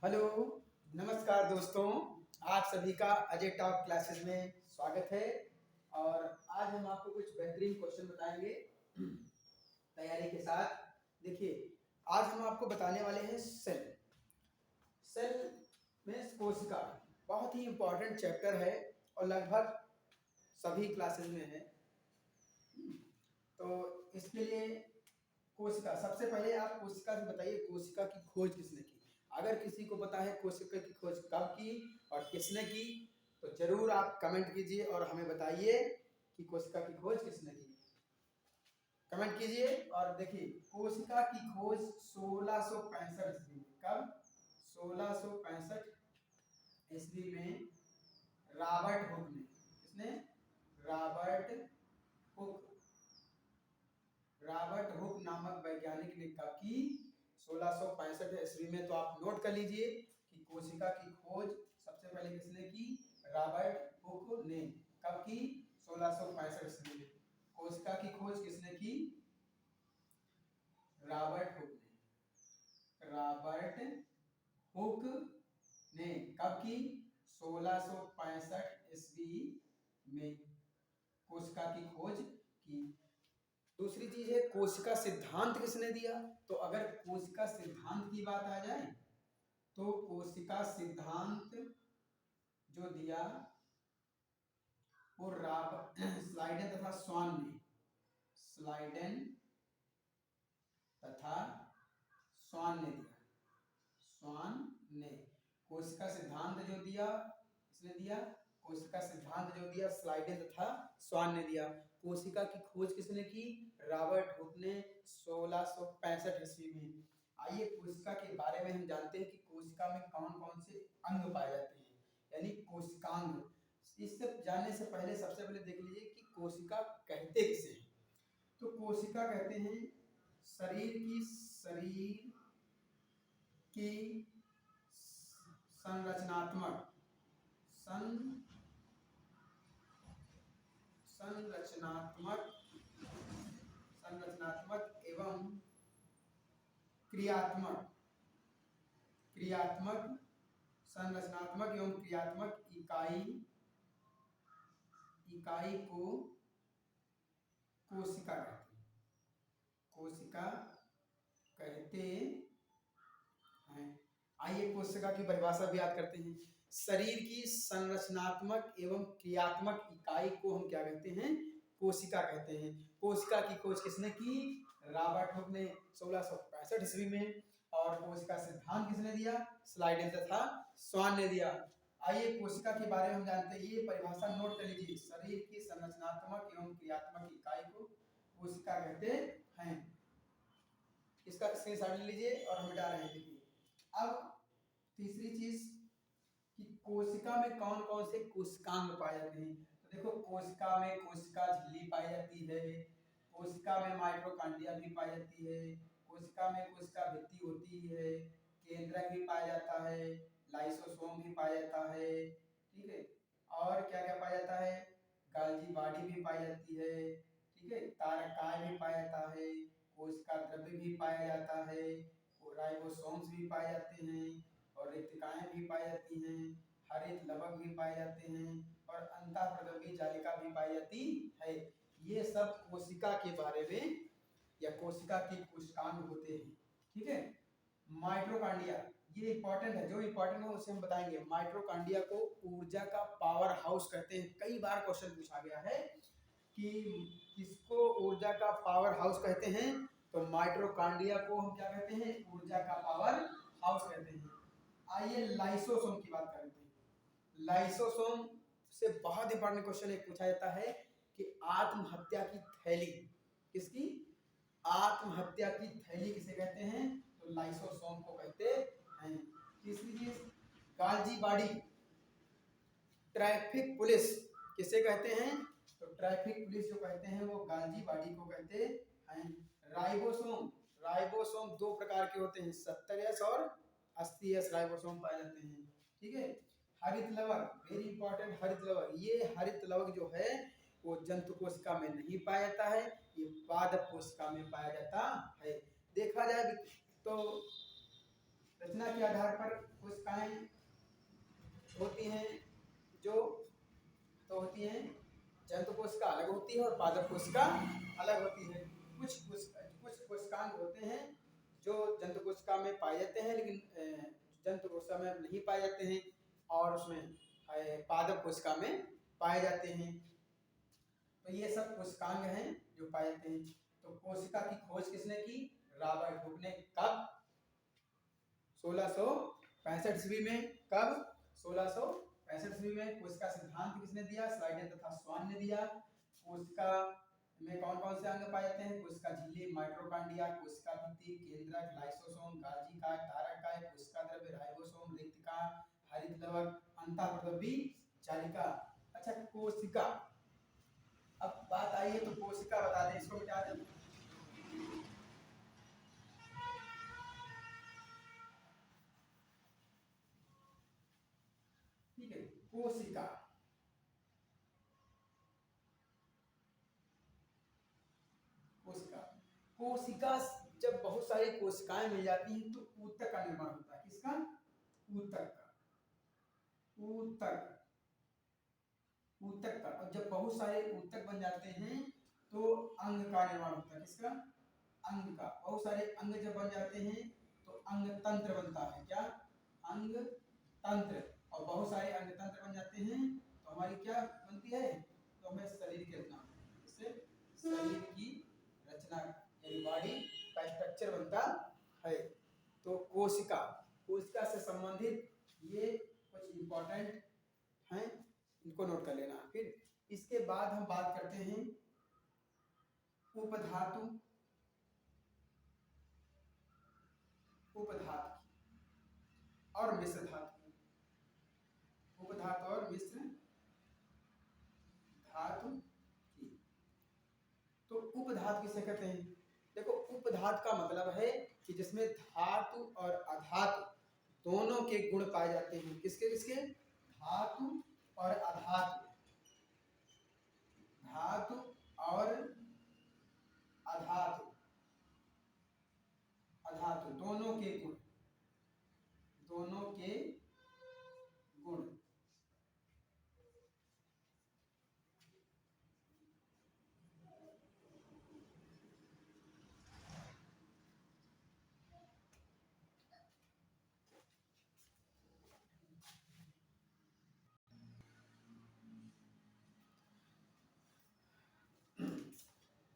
Hello, नमस्कार दोस्तों। आप सभी का अजय टॉप क्लासेस में स्वागत है। और आज हम आपको कुछ बेहतरीन क्वेश्चन बताएंगे तैयारी के साथ। देखिए, आज हम आपको बताने वाले हैं सेल। सेल में कोशिका बहुत ही इम्पोर्टेंट चैप्टर है और लगभग सभी क्लासेस में है। तो इसके लिए कोशिका, सबसे पहले आप कोशिका से बताइए, कोशिका की खोज किसने की। अगर किसी को पता है कोशिका की खोज कब की और किसने की, तो जरूर आप कमेंट कीजिए और हमें बताइए कि कोशिका की खोज किसने की। कमेंट कीजिए। और देखिए, कोशिका की खोज 1665 ईस्वी में। कब? 1665 ईस्वी में रॉबर्ट हुक ने। किसने? Robert Hooke. रॉबर्ट हुक नामक वैज्ञानिक ने कब की? 1665 ईस्वी में। तो आप नोट कर लीजिए कि कोशिका की खोज सबसे पहले किसने की? रॉबर्ट हुक ने। कब की? 1665 ईस्वी में। कोशिका की खोज किसने की? रॉबर्ट हुक ने। रॉबर्ट हुक ने कब की? 1665 ईस्वी में कोशिका की खोज की। दूसरी चीज है, कोशिका सिद्धांत किसने दिया। तो अगर कोशिका सिद्धांत की बात आ जाए, तो कोशिका सिद्धांत जो दिया वो स्लाइडन तथा स्वान ने। स्लाइडन तथा स्वान ने दिया। स्वान ने कोशिका सिद्धांत जो दिया, किसने दिया? कोशिका सिद्धांत जो दिया स्लाइडन तथा स्वान ने दिया। कोशिका की खोज किसने की? रॉबर्ट हुक ने 1665 ईस्वी में। आइए कोशिका के बारे में हम जानते हैं कि कोशिका में कौन कौन से अंग पाए जाते हैं, यानी कोशिकांग। इस सब जानने से पहले सबसे पहले देख लीजिए कि कोशिका कहते किसे हैं। तो कोशिका कहते हैं शरीर की संरचनात्मक संरचनात्मक संरचनात्मक एवं क्रियात्मक क्रियात्मक संरचनात्मक एवं क्रियात्मक इकाई को कोशिका कहते हैं। कोशिका कहते हैं। आइए कोशिका की परिभाषा भी याद करते हैं। शरीर की संरचनात्मक एवं क्रियात्मक इकाई को हम क्या कहते हैं? कोशिका कहते हैं। कोशिका की खोज किसने की? रॉबर्ट हुक ने 1665 ईस्वी में। और कोशिका सिद्धांत किसने दिया? स्लाइडन तथा स्वान ने दिया। आइए कोशिका के बारे में हम जानते हैं। ये परिभाषा नोट कर लीजिए, शरीर की संरचनात्मक एवं क्रियात्मक इकाई को कोशिका कहते हैं। इसका स्क्रीनशॉट ले लीजिए और हम मिटा रहे हैं। देखिए, अब तीसरी चीज कि कोशिका में कौन कौन से कोशिकांग पाए जाते हैं। तो देखो, कोशिका में कोशिका झिल्ली पाई जाती है, कोशिका में माइटोकॉन्ड्रिया भी पाई जाती है, कोशिका में कोशिका भित्ति होती है, केंद्रक भी पाया जाता है, लाइसोसोम भी पाया जाता है। ठीक है, और क्या क्या पाया जाता है? गाल्जी बॉडी भी पाई जाती है। ठीक है, तारकाय भी पाया जाता है, कोशिका द्रव्य भी पाया जाता है, राइबोसोम्स भी पाए जाते हैं, और रेक्टिकाएं भी पाई जाती हैं, हरित लवक भी पाए जाते हैं, और अंतःप्रगमी जालिका भी पाई जाती है। ये सब कोशिका के बारे में या कोशिका के कोशिकांग होते हैं। ठीक है, माइटोकॉन्ड्रिया ये इंपॉर्टेंट है। जो इंपॉर्टेंट है उसे हम बताएंगे। माइटोकॉन्ड्रिया को ऊर्जा का पावर हाउस कहते हैं। कई बार क्वेश्चन पूछा गया है कि किसको ऊर्जा का पावर हाउस कहते हैं। तो माइटोकॉन्ड्रिया को हम क्या कहते हैं? ऊर्जा का पावर हाउस कहते हैं। आइए लाइसोसोम की बात करते हैं। लाइसोसोम से बहुत इंपॉर्टेंट क्वेश्चन एक पूछा जाता है कि आत्महत्या की थैली किसकी? आत्महत्या की थैली किसे कहते हैं? तो लाइसोसोम को कहते हैं। तीसरी चीज, गाल्जी बॉडी, ट्रैफिक पुलिस किसे कहते हैं? तो ट्रैफिक पुलिस जो कहते हैं वो गाल्जी बॉडी को कहते हैं। राइबोसोम, राइबोसोम दो प्रकार के होते हैं, 70S और 80S राइबोसोम पाए जाते हैं। ठीक है, हरित लवक, वेरी इंपॉर्टेंट, हरित लवक। ये हरित लवक जो है वो जंतु कोशिका में नहीं पाया जाता है, ये पादप कोशिका में पाया जाता है। देखा जाए तो रचना के आधार पर कोशिकाएं होती हैं, जो तो होती हैं जंतु कोशिका अलग होती है और पादप कोशिका अलग होती है। कुछ कोशिकांग होते हैं जो जंतु कोशिका में पाए जाते हैं, लेकिन जंतु कोशिका में नहीं पाए जाते हैं, और उसमें पादप कोशिका में पाए जाते हैं। तो ये सब कोशिकांग हैं जो पाए जाते हैं। तो कोशिका की खोज किसने की? रॉबर्ट हुक ने। कब? 1665 ईस्वी में। कब? 1665 ईस्वी में। कोशिका सिद्धांत किसने दिया? स्लाइडन तथा स्वान ने दिया। कोशिका में कौन कौन से अंग पाए जाते हैं? कोशिका झिल्ली माइटोकॉन्ड्रिया, कोशिका भित्ति केंद्रक लाइसोसोम, गाल्गी काय, धारक काय, कोशिका द्रव्य राइबोसोम, रिक्तिका, हरित लवक, अंतःप्रद्रवी जालिका। अच्छा, कोशिका, अब बात आई है तो कोशिका बता दें, इसको मिटा दें। ठीक है, कोशिका कोशिका कोशिका जब बहुत सारी कोशिकाएं मिल जाती हैं तो ऊतक का निर्माण होता है। किसका? ऊतक का। ऊतक ऊतक का। और जब बहुत सारे ऊतक बन जाते हैं तो अंग का निर्माण होता है। किसका? अंग का। बहुत सारे अंग जब बन जाते हैं तो अंग तंत्र बनता है। क्या? अंग तंत्र। और बहुत सारे अंग तंत्र बन जाते हैं तो हमारी क्या बनती है? तो हमें शरीर की रचना, इससे शरीर की रचना यानी बॉडी का स्ट्रक्चर बनता है। तो कोशिका से संबंधित ये कुछ इंपॉर्टेंट हैं, इनको नोट कर लेना। फिर इसके बाद हम बात करते हैं उपधातु और मिश्र धातु। उपधातु और मिश्र धातु की। तो उपधातु किसे कहते हैं? देखो, उपधातु का मतलब है कि जिसमें धातु और अधातु दोनों के गुण पाए जाते हैं। किसके किसके? धातु और अधातु। धातु और अधातु दोनों के गुण।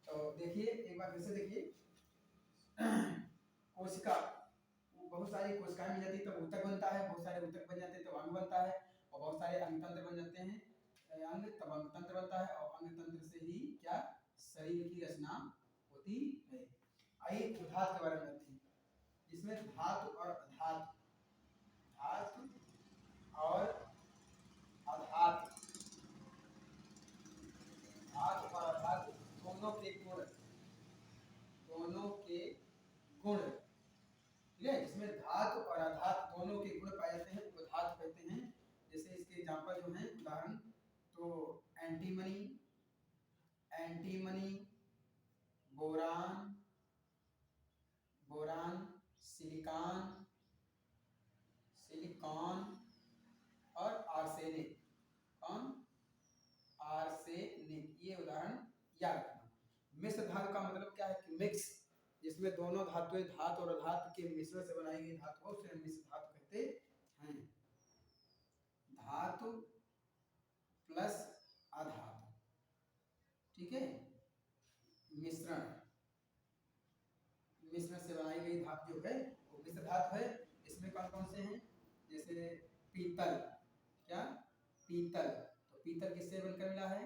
तो देखिए, एक बार फिर से देखिए, कोशिका, बहुत सारी कोशिकाएं मिल जाती है तब ऊतक बनता है, बहुत सारे ऊतक बन जाते हैं तब अंग बनता है, और बहुत सारे अंगतंत्र बन जाते हैं अंग तब अंगतंत्र बनता है, और अंगतंत्र से ही क्या? शरीर की रचना होती है। आइए उदाहरण के बारे में जानते हैं, जिसमें धातु और अधातु दोनों के गुण, ठीक है, जिसमें धातु और अधातु दोनों के गुण पाए जाते हैं वो धातु कहते हैं। जैसे इसके एग्जांपल जो हैं, उदाहरण, तो एंटीमनी, बोरान, सिलिकॉन और आर्सेनिक। ये उदाहरण याद रखना। मिश्र धातु का मतलब क्या है? कि मिक्स, जिसमें दोनों धातुएं, धातु और अधातु के मिश्रण से बनाई गई धातु को उसे मिश्र धातु कहते हैं। धातु प्लस अधातु, ठीक है, मिश्रण से बनाई गई धातु जो है वो मिश्र धातु है। इसमें कौन कौन से हैं? जैसे पीतल। क्या? पीतल। तो पीतल किससे बनकर मिला है?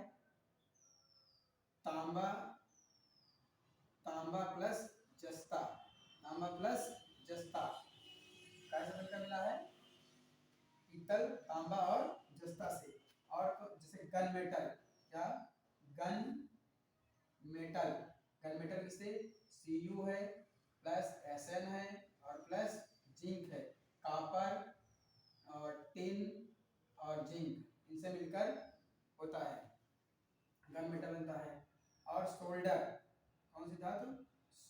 तांबा प्लस जस्ता। कैसे बनकर मिला है? पीतल, तांबा और जस्ता से। और तो जैसे गन मेटल। क्या? गन मेटल किससे? Cu है प्लस Sn है और प्लस जिंक है। कॉपर और टिन और जिंक, इनसे मिलकर होता है गन मेटल बनता है। और सोल्डर, कौन सी धातु?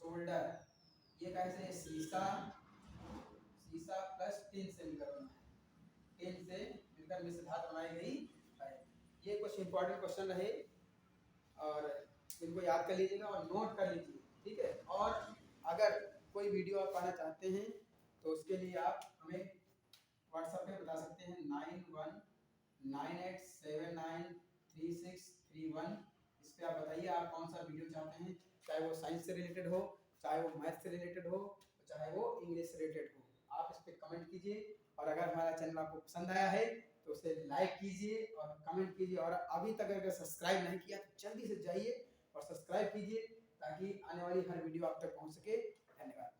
सोल्डर। ये कैसे? शीशा 3 से मिलकर बना है, 3 से मिलकर मिश्र धातु बनाई गई है। ये कुछ इंपॉर्टेंट क्वेश्चन रहे और इनको याद कर लीजिएगा और नोट कर लीजिए, ठीक है। और अगर कोई वीडियो आप पाना चाहते हैं तो उसके लिए आप हमें व्हाट्सएप पे बता सकते हैं 9198793631। इस पे आप बताइए आप कौन सा वीडियो चाहते हैं, चाहे वो साइंस से रिलेटेड हो, चाहे वो मैथ से रिलेटेड हो, चाहे वो इंग्लिश से रिलेटेड हो। आप इस पे कमेंट कीजिए और अगर हमारा चैनल आपको पसंद आया है तो उसे लाइक कीजिए और कमेंट कीजिए, और अभी तक अगर सब्सक्राइब नहीं किया तो जल्दी से जाइए और सब्सक्राइब कीजिए ताकि आने वाली हर वीडियो आप तक पहुंच सके। धन्यवाद।